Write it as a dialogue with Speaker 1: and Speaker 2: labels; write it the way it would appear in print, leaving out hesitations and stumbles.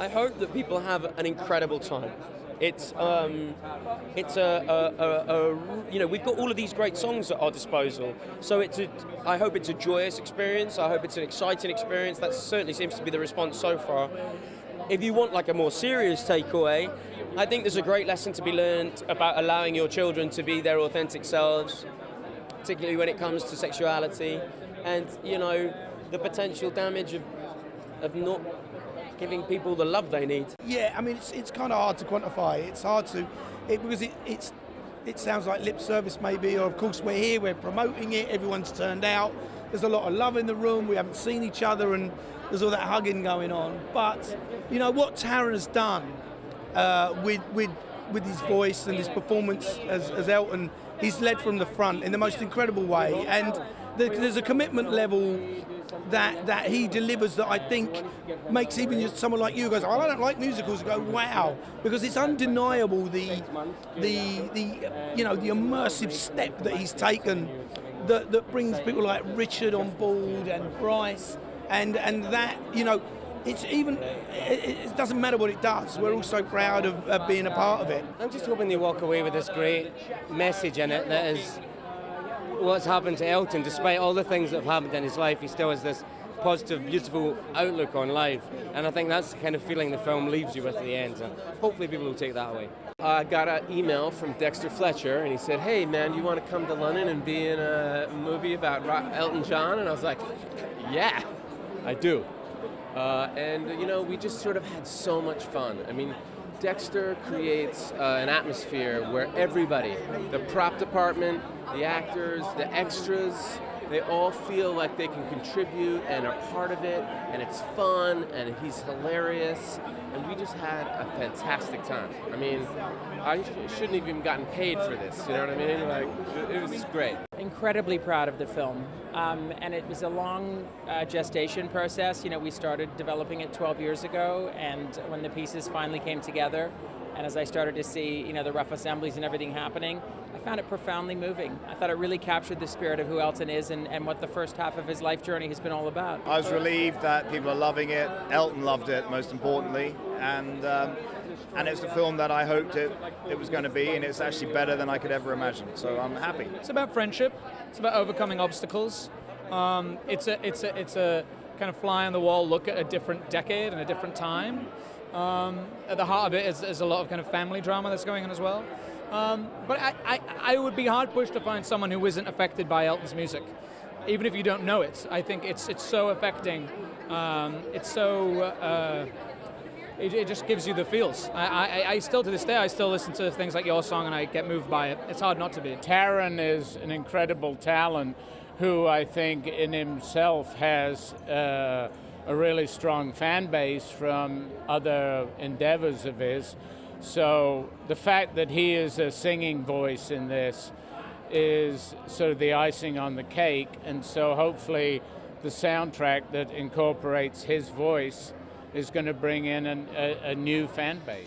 Speaker 1: I hope that people have an incredible time. It's we've got all of these great songs at our disposal. So I hope it's a joyous experience. I hope it's an exciting experience. That certainly seems to be the response so far. If you want like a more serious takeaway, I think there's a great lesson to be learned about allowing your children to be their authentic selves, particularly when it comes to sexuality, and the potential damage of not giving people the love they need.
Speaker 2: Yeah, I mean, it's kind of hard to quantify. It's hard to, because it sounds like lip service maybe, or of course we're here, we're promoting it, everyone's turned out, there's a lot of love in the room, we haven't seen each other, and there's all that hugging going on. But, what Taron has done with his voice and his performance as Elton, he's led from the front in the most incredible way, and there's a commitment level that he delivers that I think makes even someone like you goes, oh, I don't like musicals, go wow, because it's undeniable the immersive step that he's taken that brings people like Richard on board and Bryce and that it doesn't matter what it does. We're all so proud of being a part of it.
Speaker 3: I'm just hoping they walk away with this great message in it that is what's happened to Elton. Despite all the things that have happened in his life, he still has this positive, beautiful outlook on life. And I think that's the kind of feeling the film leaves you with at the end. So hopefully people will take that away.
Speaker 1: I got an email from Dexter Fletcher, and he said, hey, man, you want to come to London and be in a movie about Elton John? And I was like, yeah, I do. We just sort of had so much fun. I mean, Dexter creates an atmosphere where everybody, the prop department, the actors, the extras, they all feel like they can contribute and are part of it, and it's fun, and he's hilarious, and we just had a fantastic time. I mean, I shouldn't have even gotten paid for this, you know what I mean? Like, it was great.
Speaker 4: Incredibly proud of the film, and it was a long gestation process. We started developing it 12 years ago, and when the pieces finally came together, and as I started to see, the rough assemblies and everything happening, I found it profoundly moving. I thought it really captured the spirit of who Elton is and what the first half of his life journey has been all about.
Speaker 5: I was relieved that people are loving it. Elton loved it, most importantly, and it's the film that I hoped it was going to be, and it's actually better than I could ever imagine. So I'm happy.
Speaker 6: It's about friendship. It's about overcoming obstacles. It's a kind of fly on the wall look at a different decade and a different time. At the heart of it is a lot of kind of family drama that's going on as well. But I would be hard pushed to find someone who isn't affected by Elton's music, even if you don't know it. I think it's so affecting. It just gives you the feels. I still, to this day, I still listen to things like your song and I get moved by it. It's hard not to be.
Speaker 7: Taron is an incredible talent who I think in himself has a really strong fan base from other endeavors of his. So the fact that he is a singing voice in this is sort of the icing on the cake, and so hopefully the soundtrack that incorporates his voice is going to bring in a new fan base.